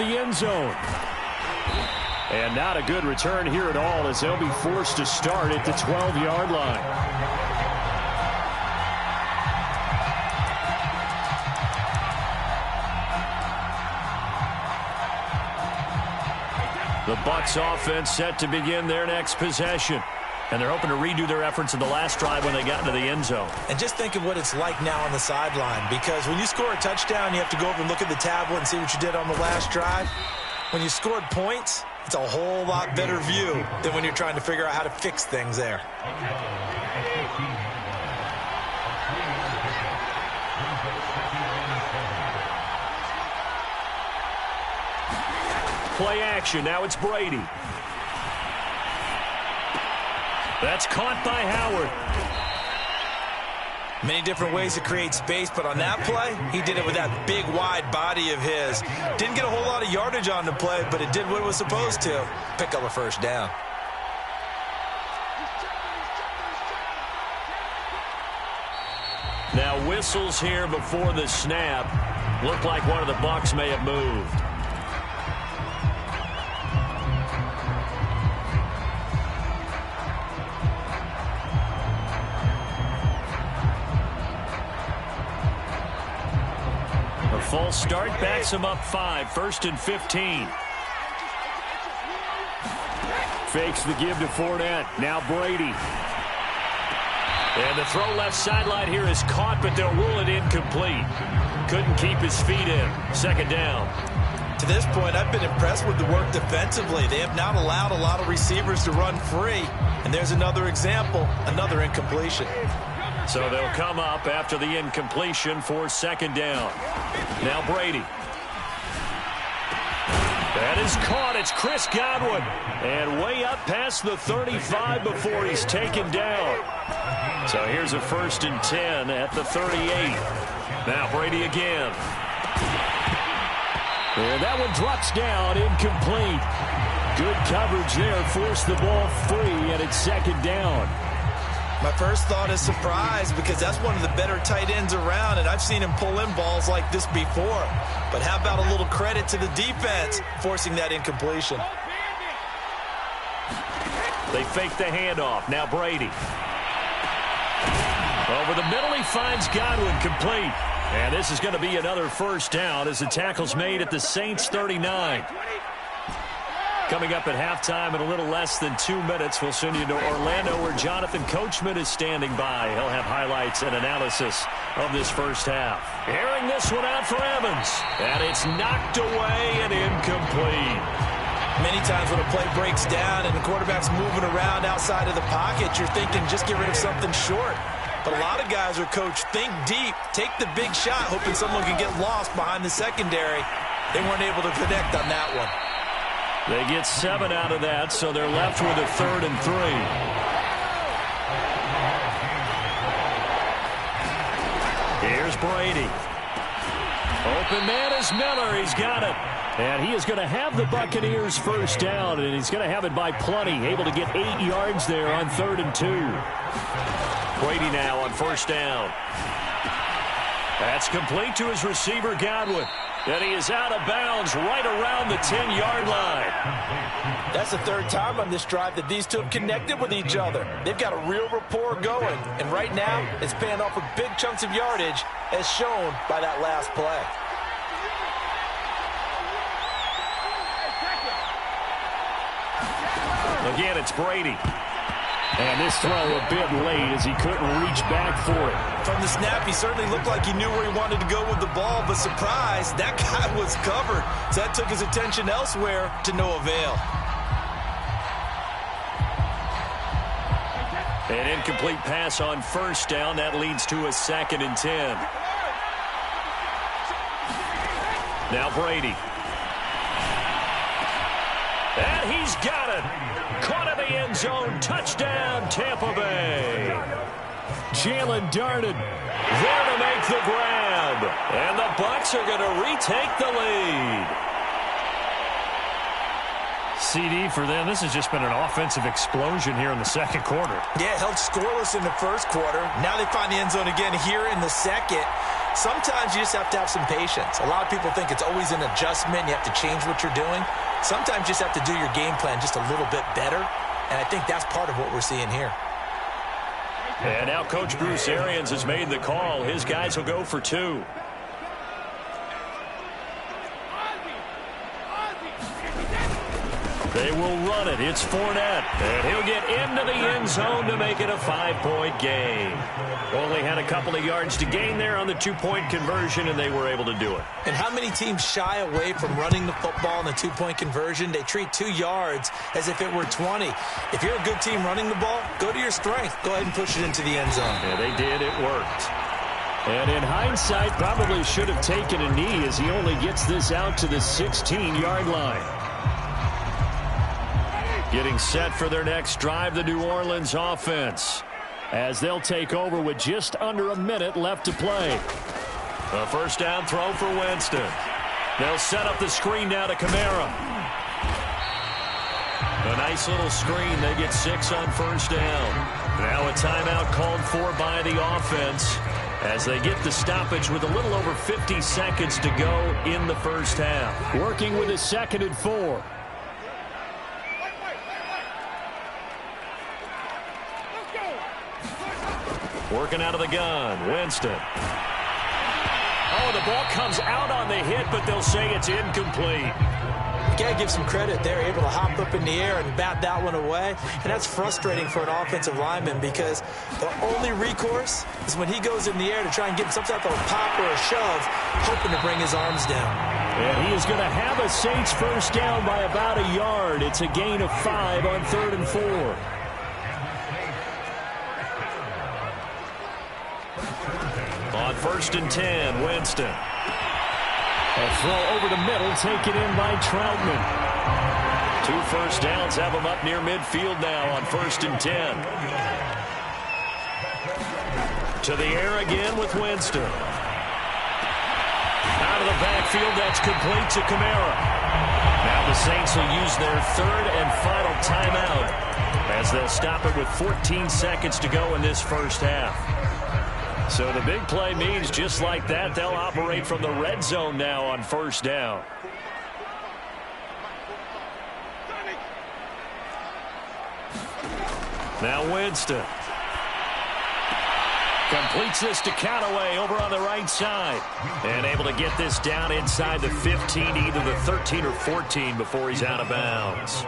the end zone. And not a good return here at all, as they'll be forced to start at the 12-yard line. The Bucs offense set to begin their next possession. And they're hoping to redo their efforts in the last drive when they got into the end zone. And just think of what it's like now on the sideline, because when you score a touchdown, you have to go over and look at the tablet and see what you did on the last drive. When you scored points, it's a whole lot better view than when you're trying to figure out how to fix things there. Play action. Now it's Brady. That's caught by Howard. Many different ways to create space, but on that play, he did it with that big, wide body of his. Didn't get a whole lot of yardage on the play, but it did what it was supposed to. Pick up a first down. Now whistles here before the snap. Looked like one of the Bucs may have moved. Full start backs him up 5. 1st and 15. Fakes the give to Fournette. Now Brady. And the throw left sideline here is caught, but they'll rule it incomplete. Couldn't keep his feet in. 2nd down. To this point, I've been impressed with the work defensively. They have not allowed a lot of receivers to run free. And there's another example, another incompletion. So they'll come up after the incompletion for 2nd down. Now Brady. That is caught. It's Chris Godwin. And way up past the 35 before he's taken down. So here's a 1st and 10 at the 38. Now Brady again. And that one drops down, incomplete. Good coverage there. Forced the ball free, and it's 2nd down. My first thought is surprise, because that's one of the better tight ends around, and I've seen him pull in balls like this before. But how about a little credit to the defense forcing that incompletion? They fake the handoff. Now Brady. Over the middle, he finds Godwin, complete. And this is going to be another 1st down as the tackle's made at the Saints 39. Coming up at halftime in a little less than 2 minutes, we'll send you to Orlando, where Jonathan Coachman is standing by. He'll have highlights and analysis of this first half. Airing this one out for Evans. And it's knocked away and incomplete. Many times when a play breaks down and the quarterback's moving around outside of the pocket, you're thinking just get rid of something short. But a lot of guys are coached, think deep, take the big shot, hoping someone can get lost behind the secondary. They weren't able to connect on that one. They get 7 out of that, so they're left with a 3rd and 3. Here's Brady. Open man is Miller. He's got it. And he is going to have the Buccaneers 1st down, and he's going to have it by plenty. Able to get 8 yards there on 3rd and 2. Brady now on 1st down. That's complete to his receiver, Godwin. And he is out of bounds right around the 10-yard line. That's the 3rd time on this drive that these two have connected with each other. They've got a real rapport going. And right now, it's paying off with big chunks of yardage, as shown by that last play. Again, it's Brady. And this throw a bit late as he couldn't reach back for it. From the snap, he certainly looked like he knew where he wanted to go with the ball, but surprise, that guy was covered. So that took his attention elsewhere to no avail. An incomplete pass on 1st down. That leads to a 2nd and 10. Now Brady. And he's got it. Caught in the end zone. Touchdown, Tampa Bay. Jalen Darden there to make the grab. And the Bucs are going to retake the lead. CD for them. This has just been an offensive explosion here in the 2nd quarter. Yeah, held scoreless in the 1st quarter. Now they find the end zone again here in the 2nd. Sometimes you just have to have some patience. A lot of people think it's always an adjustment. You have to change what you're doing. Sometimes you just have to do your game plan just a little bit better, and I think that's part of what we're seeing here. And now Coach Bruce Arians has made the call. His guys will go for 2. They will run it. It's Fournette. And he'll get into the end zone to make it a 5-point game. Only had a couple of yards to gain there on the 2-point conversion, and they were able to do it. And how many teams shy away from running the football in the 2-point conversion? They treat 2 yards as if it were 20. If you're a good team running the ball, go to your strength. Go ahead and push it into the end zone. Yeah, they did. It worked. And in hindsight, probably should have taken a knee as he only gets this out to the 16-yard line. Getting set for their next drive, the New Orleans offense, as they'll take over with just under a minute left to play. A first down throw for Winston. They'll set up the screen now to Kamara. A nice little screen. They get 6 on first down. Now a timeout called for by the offense as they get the stoppage with a little over 50 seconds to go in the first half. Working with a 2nd and 4. Working out of the gun, Winston. Oh, the ball comes out on the hit, but they'll say it's incomplete. You got to give some credit. They're able to hop up in the air and bat that one away. And that's frustrating for an offensive lineman because the only recourse is when he goes in the air to try and get some type of pop or a shove, hoping to bring his arms down. And he is going to have a Saints first down by about a yard. It's a gain of 5 on 3rd and 4. On 1st and 10, Winston. A throw over the middle, taken in by Troutman. 2 first downs have him up near midfield now on 1st and 10. To the air again with Winston. Out of the backfield, that's complete to Kamara. Now the Saints will use their 3rd and final timeout as they'll stop it with 14 seconds to go in this first half. So the big play means just like that, they'll operate from the red zone now on first down. Now Winston. Completes this to Callaway over on the right side. And able to get this down inside the 15, either the 13 or 14 before he's out of bounds.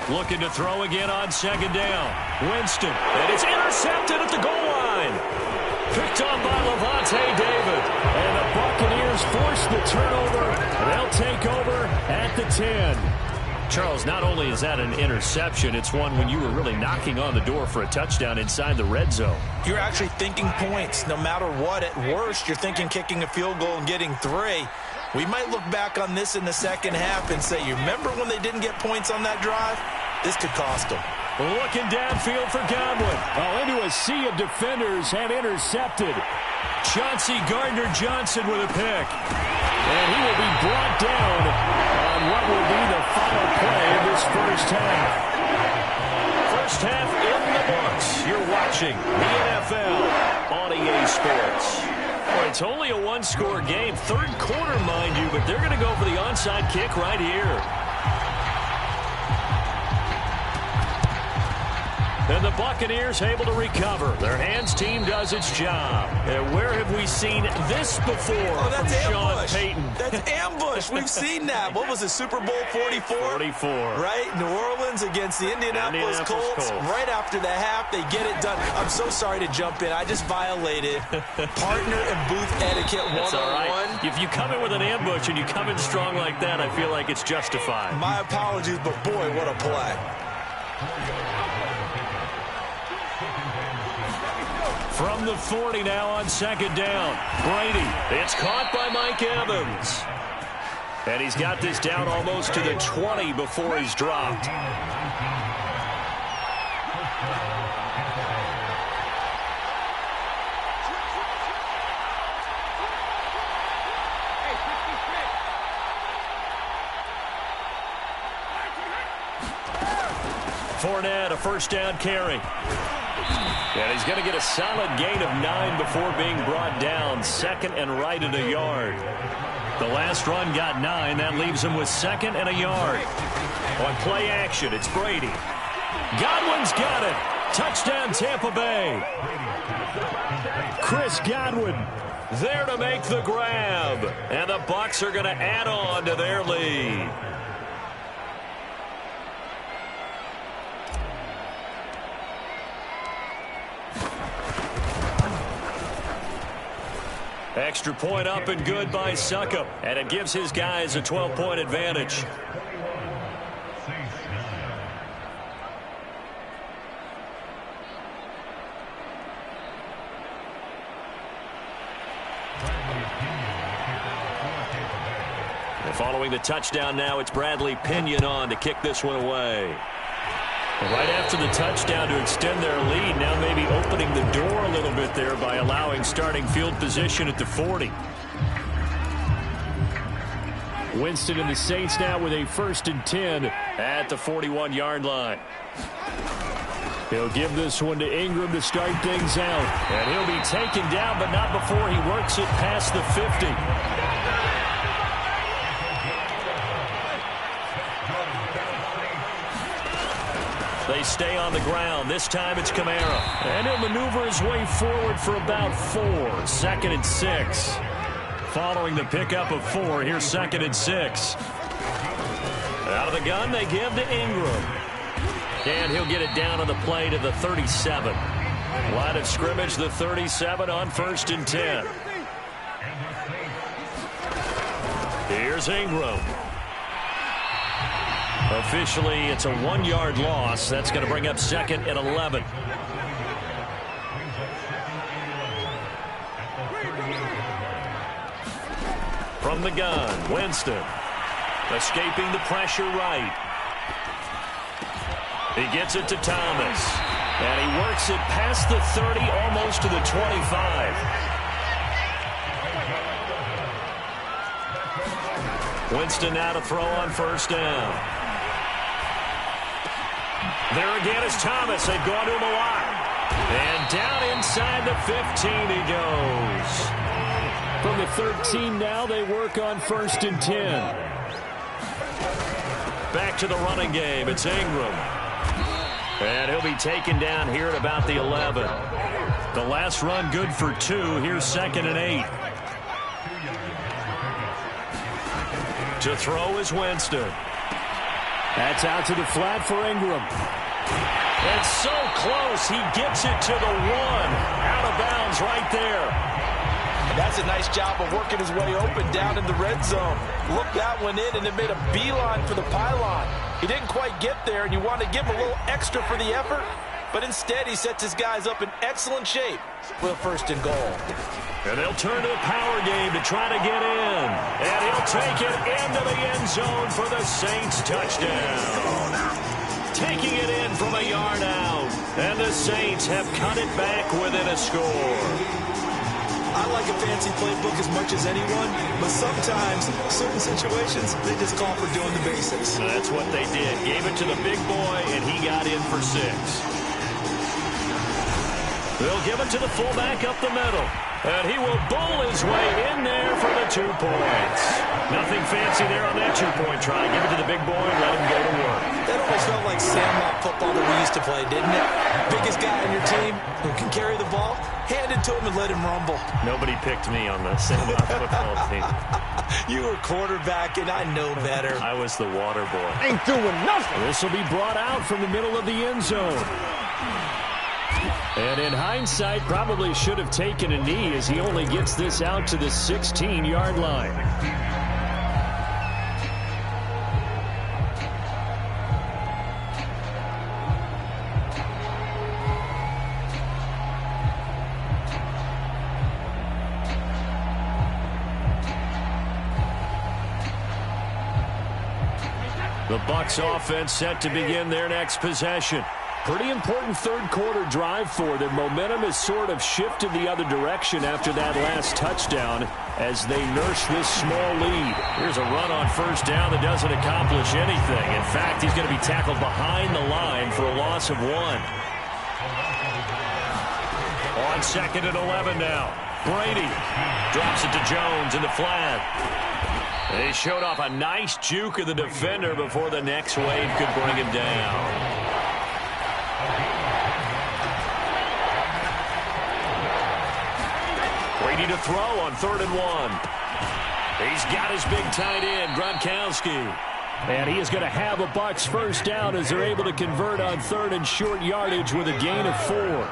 Looking to throw again on 2nd down. Winston, and it's intercepted at the goal line. Picked up by Lavonte David. And the Buccaneers force the turnover. They'll take over at the 10. Charles, not only is that an interception, it's one when you were really knocking on the door for a touchdown inside the red zone. You're actually thinking points no matter what. At worst, you're thinking kicking a field goal and getting 3. We might look back on this in the second half and say, you remember when they didn't get points on that drive? This could cost them. Looking downfield for Godwin. Into a sea of defenders and intercepted. Chauncey Gardner-Johnson with a pick. And he will be brought down on what will be the final play of this first half. First half in the books. You're watching the NFL on EA Sports. Well, it's only a 1-score game. 3rd quarter, mind you, but they're going to go for the onside kick right here. And the Buccaneers able to recover. Their hands team does its job. And where have we seen this before from Sean Payton? That's ambush. We've seen that. What was it, Super Bowl 44? 44. Right? New Orleans against the Indianapolis Colts. Right after the half, they get it done. I'm so sorry to jump in. I just violated partner and booth etiquette 101. That's all right. If you come in with an ambush and you come in strong like that, I feel like it's justified. My apologies, but boy, what a play. From the 40 now on 2nd down. Brady. It's caught by Mike Evans. And he's got this down almost to the 20 before he's dropped. Fournette, a first down carry. And he's going to get a solid gain of 9 before being brought down. Second and right at a yard. The last run got 9. That leaves him with second and a yard. On play action, it's Brady. Godwin's got it. Touchdown, Tampa Bay. Chris Godwin there to make the grab. And the Bucs are going to add on to their lead. Extra point up and good by Succop. And it gives his guys a 12-point advantage. And following the touchdown now, it's Bradley Pinion on to kick this one away. Right after the touchdown to extend their lead, now maybe opening the door a little bit there by allowing starting field position at the 40. Winston and the Saints now with a 1st and 10 at the 41-yard line. He'll give this one to Ingram to start things out. And he'll be taken down, but not before he works it past the 50. They stay on the ground. This time it's Kamara. And he'll maneuver his way forward for about 4. 2nd and 6. Following the pickup of 4, here's 2nd and 6. Out of the gun, they give to Ingram. And he'll get it down on the play to the 37. Line of scrimmage, the 37 on 1st and 10. Here's Ingram. Officially, it's a 1-yard loss. That's going to bring up 2nd and 11. From the gun, Winston. Escaping the pressure right. He gets it to Thomas. And he works it past the 30, almost to the 25. Winston now to throw on 1st down. There again is Thomas. They've gone to him a lot. And down inside the 15 he goes. From the 13 now, they work on 1st and 10. Back to the running game. It's Ingram. And he'll be taken down here at about the 11. The last run good for 2. Here's 2nd and 8. To throw is Winston. That's out to the flat for Ingram. And so close, he gets it to the 1. Out of bounds right there. That's a nice job of working his way open down in the red zone. Looked that one in and it made a beeline for the pylon. He didn't quite get there, and you want to give him a little extra for the effort, but instead he sets his guys up in excellent shape for the 1st and goal. And they'll turn to the power game to try to get in. And he'll take it into the end zone for the Saints touchdown. Taking it in from a yard out. And the Saints have cut it back within a score. I like a fancy playbook as much as anyone, but sometimes, certain situations, they just call for doing the basics. That's what they did. Gave it to the big boy, and he got in for 6. They'll give it to the fullback up the middle. And he will bowl his way in there for the 2 points. Nothing fancy there on that 2-point try. Give it to the big boy and let him go to work. That almost felt like sandlot football that we used to play, didn't it? Biggest guy on your team who can carry the ball, hand it to him and let him rumble. Nobody picked me on the sandlot football team. You were quarterback, and I know better. I was the water boy. Ain't doing nothing. This will be brought out from the middle of the end zone. And in hindsight, probably should have taken a knee as he only gets this out to the 16-yard line. The Bucs offense set to begin their next possession. Pretty important third-quarter drive for them. Momentum has sort of shifted the other direction after that last touchdown as they nurse this small lead. Here's a run on first down that doesn't accomplish anything. In fact, he's going to be tackled behind the line for a loss of 1. On 2nd and 11 now. Brady drops it to Jones in the flat. He showed off a nice juke of the defender before the next wave could bring him down. Brady to throw on 3rd and 1. He's got his big tight end, Gronkowski. And he is going to have a Bucs first down as they're able to convert on 3rd and short yardage with a gain of 4.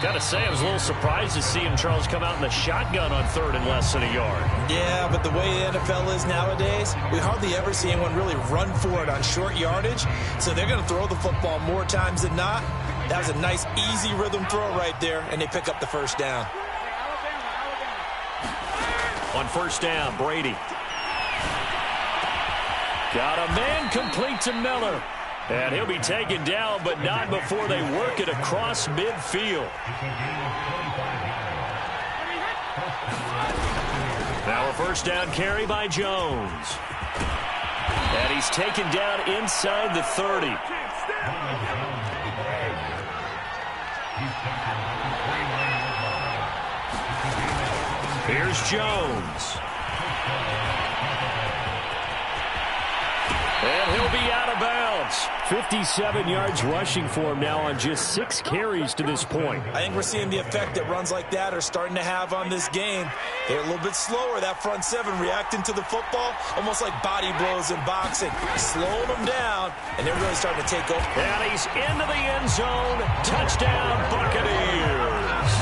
Got to say, I was a little surprised to see him, Charles, come out in the shotgun on 3rd and less than a yard. Yeah, but the way the NFL is nowadays, we hardly ever see anyone really run for it on short yardage. So they're going to throw the football more times than not. That was a nice, easy rhythm throw right there, and they pick up the first down. On first down, Brady. Got a man complete to Miller. And he'll be taken down, but not before they work it across midfield. Now a first down carry by Jones. And he's taken down inside the 30. Here's Jones. And he'll be out of bounds. 57 yards rushing for him now on just 6 carries to this point. I think we're seeing the effect that runs like that are starting to have on this game. They're a little bit slower, that front 7, reacting to the football, almost like body blows in boxing. Slowing them down, and they're really starting to take over. And he's into the end zone. Touchdown, Buccaneers.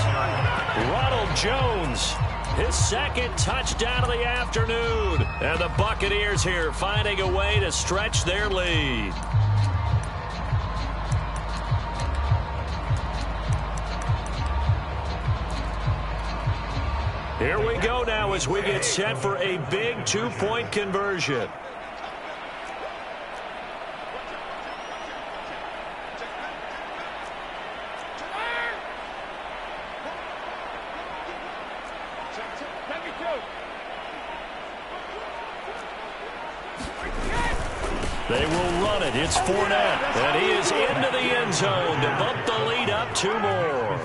Ronald Jones. His 2nd touchdown of the afternoon. And the Buccaneers here finding a way to stretch their lead. Here we go now as we get set for a big 2-point conversion. They will run it. It's Fournette. And he is into the end zone to bump the lead up 2 more.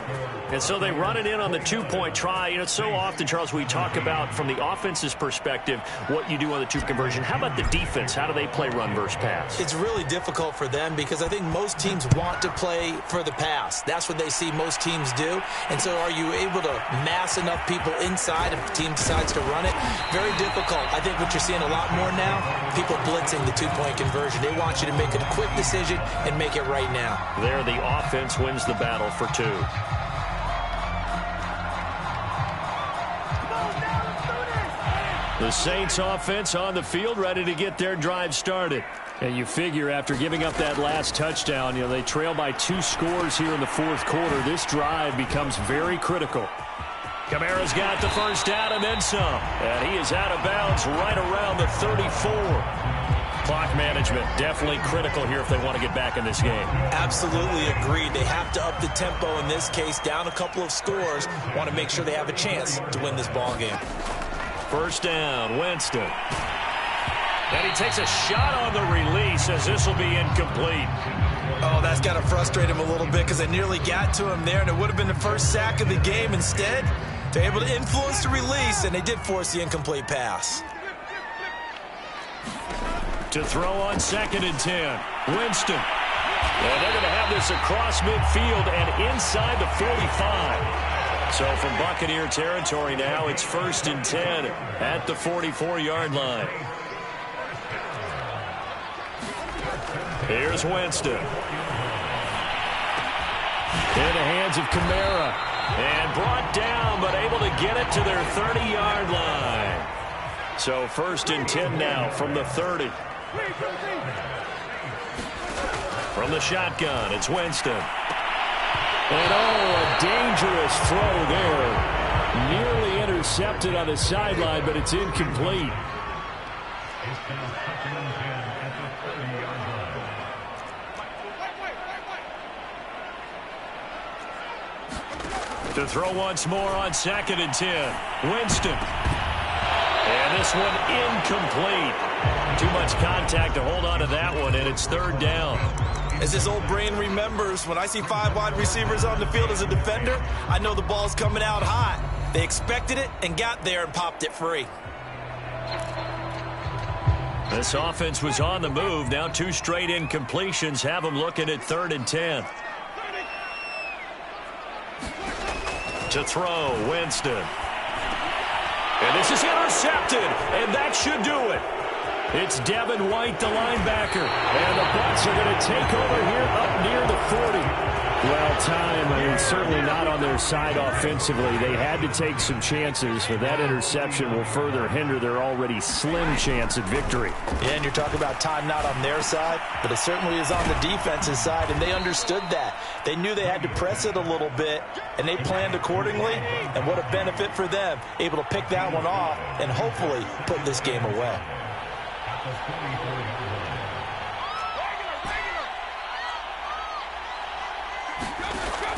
And so they run it in on the 2-point try. You know, so often, Charles, we talk about from the offense's perspective what you do on the 2 conversion. How about the defense? How do they play run versus pass? It's really difficult for them because I think most teams want to play for the pass. That's what they see most teams do. And so are you able to mass enough people inside if the team decides to run it? Very difficult. I think what you're seeing a lot more now, people blitzing the 2-point conversion. They want you to make a quick decision and make it right now. There, the offense wins the battle for 2. The Saints offense on the field, ready to get their drive started. And you figure after giving up that last touchdown, they trail by 2 scores here in the 4th quarter. This drive becomes very critical. Kamara's got the first down and then some. And he is out of bounds right around the 34. Clock management definitely critical here if they want to get back in this game. Absolutely agreed. They have to up the tempo in this case, down a couple of scores. Want to make sure they have a chance to win this ball game. First down, Winston. And he takes a shot on the release as this will be incomplete. Oh, that's got to frustrate him a little bit because they nearly got to him there, and it would have been the first sack of the game. Instead, they're able to influence the release, and they did force the incomplete pass. To throw on 2nd and 10, Winston. And they're going to have this across midfield and inside the 45. So from Buccaneer territory now, it's 1st and 10 at the 44-yard line. Here's Winston. In the hands of Kamara. And brought down, but able to get it to their 30-yard line. So 1st and 10 now from the 30. From the shotgun, it's Winston. And a dangerous throw there. Nearly intercepted on the sideline, but it's incomplete. To throw once more on 2nd and 10. Winston. And this one incomplete. Too much contact to hold on to that one, and it's 3rd down. As his old brain remembers, when I see 5 wide receivers on the field as a defender, I know the ball's coming out hot. They expected it and got there and popped it free. This offense was on the move. Now 2 straight incompletions have them looking at 3rd and 10. To throw, Winston. And this is intercepted, and that should do it. It's Devin White, the linebacker, and the Bucs are going to take over here up near the 40. Well, time is certainly not on their side offensively. They had to take some chances, but that interception will further hinder their already slim chance at victory. Yeah, and you're talking about time not on their side, but it certainly is on the defense's side, and they understood that. They knew they had to press it a little bit, and they planned accordingly, and what a benefit for them, able to pick that one off and hopefully put this game away.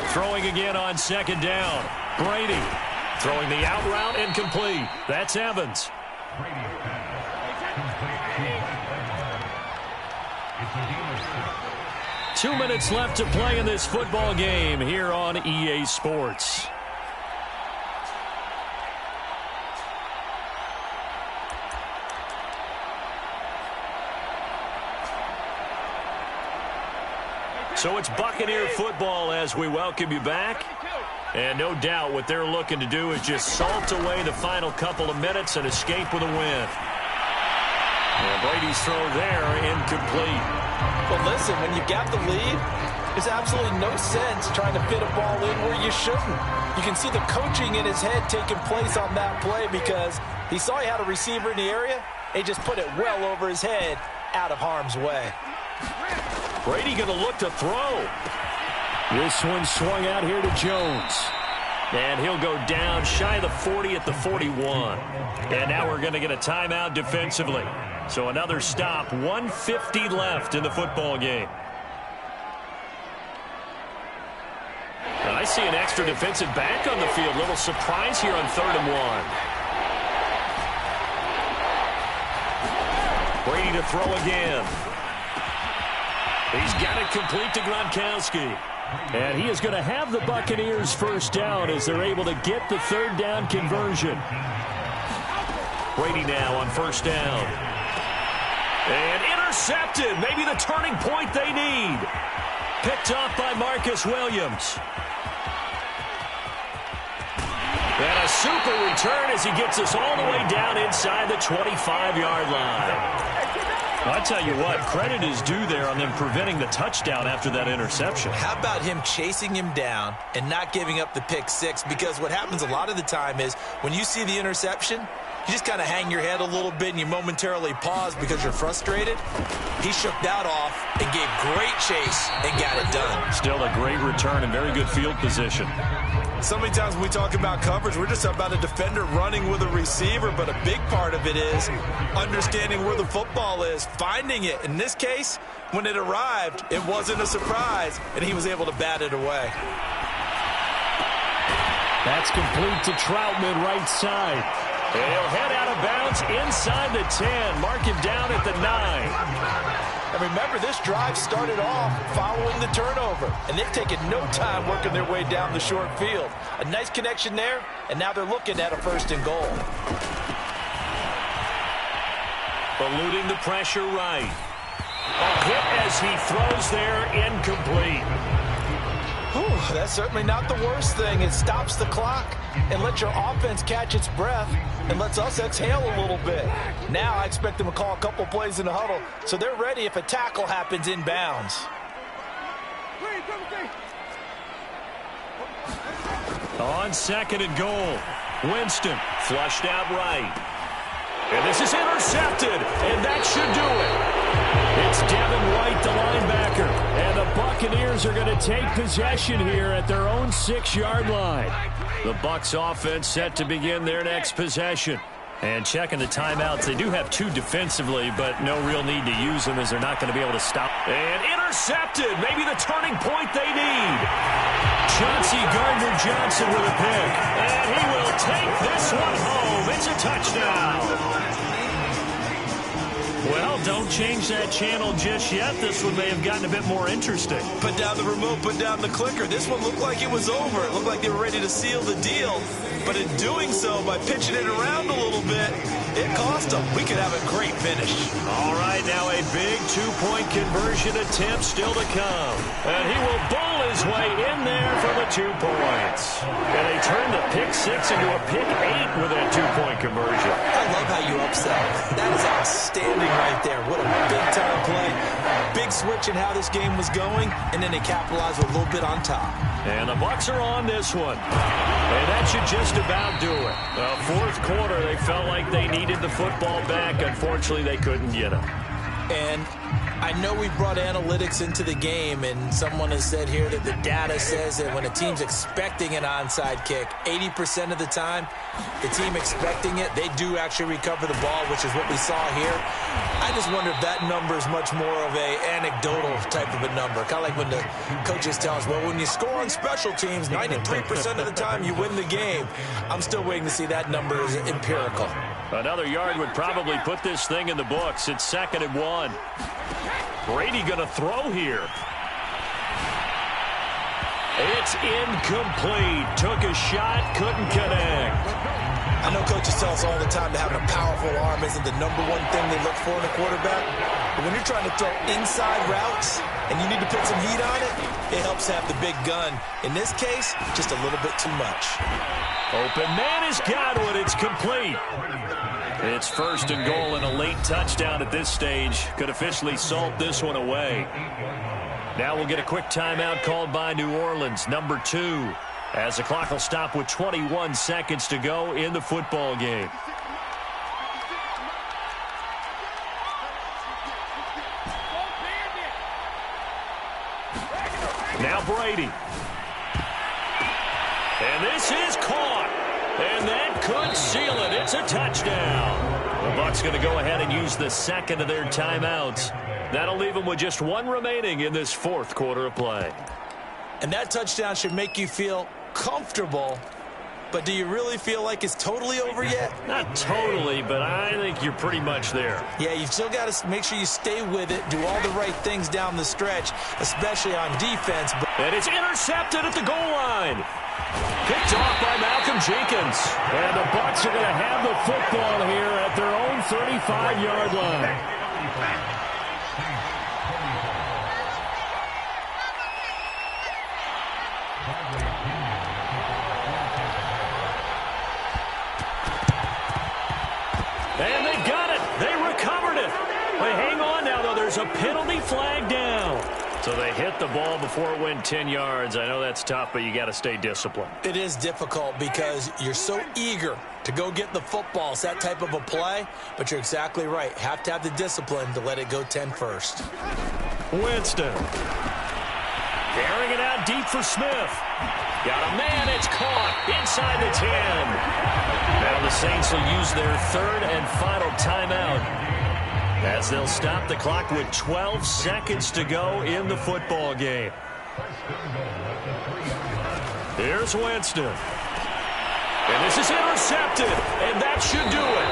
Throwing again on 2nd down. Brady throwing the out route incomplete. That's Evans. 2 minutes left to play in this football game here on EA Sports. So it's Buccaneer football as we welcome you back. And no doubt what they're looking to do is just salt away the final couple of minutes and escape with a win. And Brady's throw there, incomplete. Well, listen, when you got the lead, there's absolutely no sense trying to fit a ball in where you shouldn't. You can see the coaching in his head taking place on that play because he saw he had a receiver in the area. He just put it well over his head out of harm's way. Brady going to look to throw. This one swung out here to Jones. And he'll go down shy of the 40 at the 41. And now we're going to get a timeout defensively. So another stop, 1:50 left in the football game. I see an extra defensive back on the field. Little surprise here on 3rd and 1. Brady to throw again. He's got it complete to Gronkowski. And he is going to have the Buccaneers first down as they're able to get the 3rd down conversion. Brady now on 1st down. And intercepted. Maybe the turning point they need. Picked off by Marcus Williams. And a super return as he gets us all the way down inside the 25-yard line. I'll tell you what, credit is due there on them preventing the touchdown after that interception. How about him chasing him down and not giving up the pick six? Because what happens a lot of the time is when you see the interception, you just kind of hang your head a little bit and you momentarily pause because you're frustrated. He shook that off and gave great chase and got it done. Still a great return and very good field position. So many times when we talk about coverage, we're just talking about a defender running with a receiver, but a big part of it is understanding where the football is, finding it. In this case, when it arrived, it wasn't a surprise, and he was able to bat it away. That's complete to Troutman right side. And he'll head out of bounds inside the 10. Mark him down at the 9. And remember, this drive started off following the turnover, and they've taken no time working their way down the short field. A nice connection there, and now they're looking at a 1st and goal. Eluding the pressure right. A hit as he throws there, incomplete. Whew, that's certainly not the worst thing. It stops the clock and lets your offense catch its breath and lets us exhale a little bit. Now I expect them to call a couple plays in the huddle so they're ready if a tackle happens inbounds. On 2nd and goal, Winston flushed out right. And this is intercepted, and that should do it. It's Devin White, the linebacker, and the Buccaneers are going to take possession here at their own 6-yard line. The Bucs offense set to begin their next possession. And checking the timeouts, they do have 2 defensively, but no real need to use them as they're not going to be able to stop. And intercepted, maybe the turning point they need. Chauncey Gardner-Johnson with a pick. And he will take this one home. It's a touchdown. Well, don't change that channel just yet. This one may have gotten a bit more interesting. Put down the remote, put down the clicker. This one looked like it was over. It looked like they were ready to seal the deal. But in doing so, by pitching it around a little bit, it cost them. We could have a great finish. All right, now a big two-point conversion attempt still to come. And he will bowl his way in there for the 2 points. And they turn the pick 6 into a pick 8 with that two-point conversion. I love how you upsell. That is outstanding right there. What a big-time play. Big switch in how this game was going, and then they capitalized with a little bit on top. And the Bucs are on this one. And that should just about do it. Fourth quarter, they felt like they needed the football back. Unfortunately, they couldn't get it. And I know we brought analytics into the game, and someone has said here that the data says that when a team's expecting an onside kick, 80% of the time, the team expecting it, they do actually recover the ball, which is what we saw here. I just wonder if that number is much more of a anecdotal type of a number. Kind of like when the coaches tell us, well, when you score on special teams, 93% of the time you win the game. I'm still waiting to see that number is empirical. Another yard would probably put this thing in the books. It's 2nd and 1. Brady going to throw here. It's incomplete. Took a shot, couldn't connect. I know coaches tell us all the time that having a powerful arm isn't the number one thing they look for in a quarterback. But when you're trying to throw inside routes and you need to put some heat on it, it helps have the big gun. In this case, just a little bit too much. Open man has got one. It's complete. It's 1st and goal, and a late touchdown at this stage could officially salt this one away. Now we'll get a quick timeout called by New Orleans, number 2, as the clock will stop with 21 seconds to go in the football game. Now Brady. And this is caught. And that could seal it. It's a touchdown. The Bucs going to go ahead and use the second of their timeouts. That'll leave them with just one remaining in this fourth quarter of play. And that touchdown should make you feel comfortable. But do you really feel like it's totally over yet? Not totally, but I think you're pretty much there. Yeah, you've still got to make sure you stay with it, do all the right things down the stretch, especially on defense. And it's intercepted at the goal line. Picked off by Malcolm Jenkins. And the Bucs are going to have the football here at their own 35-yard line. And they got it. They recovered it. They hang on now, though. There's a penalty flag down. So they hit the ball before it went 10 yards. I know that's tough, but you got to stay disciplined. It is difficult because you're so eager to go get the football. It's that type of a play, but you're exactly right. Have to have the discipline to let it go 10 first. Winston. Carrying it out deep for Smith. Got a man. It's caught inside the 10. Now the Saints will use their third and final timeout as they'll stop the clock with 12 seconds to go in the football game. Here's Winston. And this is intercepted, and that should do it.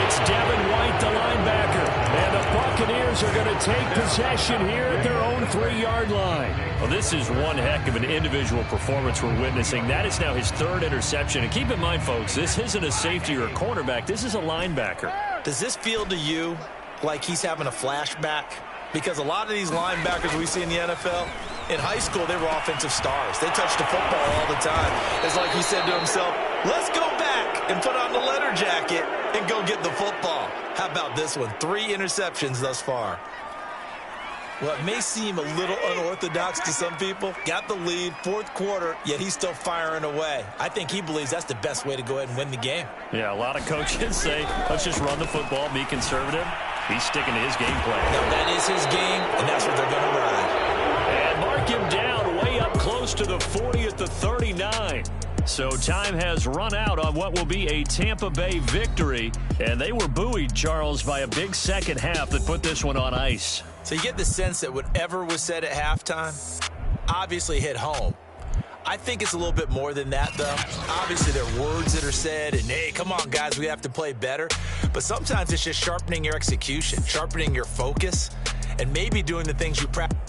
It's Devin White, the linebacker, and the Buccaneers are going to take possession here at their own 3-yard line. Well, this is one heck of an individual performance we're witnessing. That is now his third interception. And keep in mind, folks, this isn't a safety or a cornerback. This is a linebacker. Does this feel to you like he's having a flashback? Because a lot of these linebackers we see in the NFL, in high school, they were offensive stars. They touched the football all the time. It's like he said to himself, let's go back and put on the letter jacket and go get the football. How about this one? 3 interceptions thus far. Well, it may seem a little unorthodox to some people. Got the lead, fourth quarter, yet he's still firing away. I think he believes that's the best way to go ahead and win the game. Yeah, a lot of coaches say, let's just run the football, be conservative. He's sticking to his game plan. No, that is his game, and that's what they're going to ride. And mark him down way up close to the 40 at the 39. So time has run out on what will be a Tampa Bay victory. And they were buoyed, Charles, by a big second half that put this one on ice. So you get the sense that whatever was said at halftime obviously hit home. I think it's a little bit more than that, though. Obviously, there are words that are said, and, hey, come on, guys, we have to play better. But sometimes it's just sharpening your execution, sharpening your focus, and maybe doing the things you practice.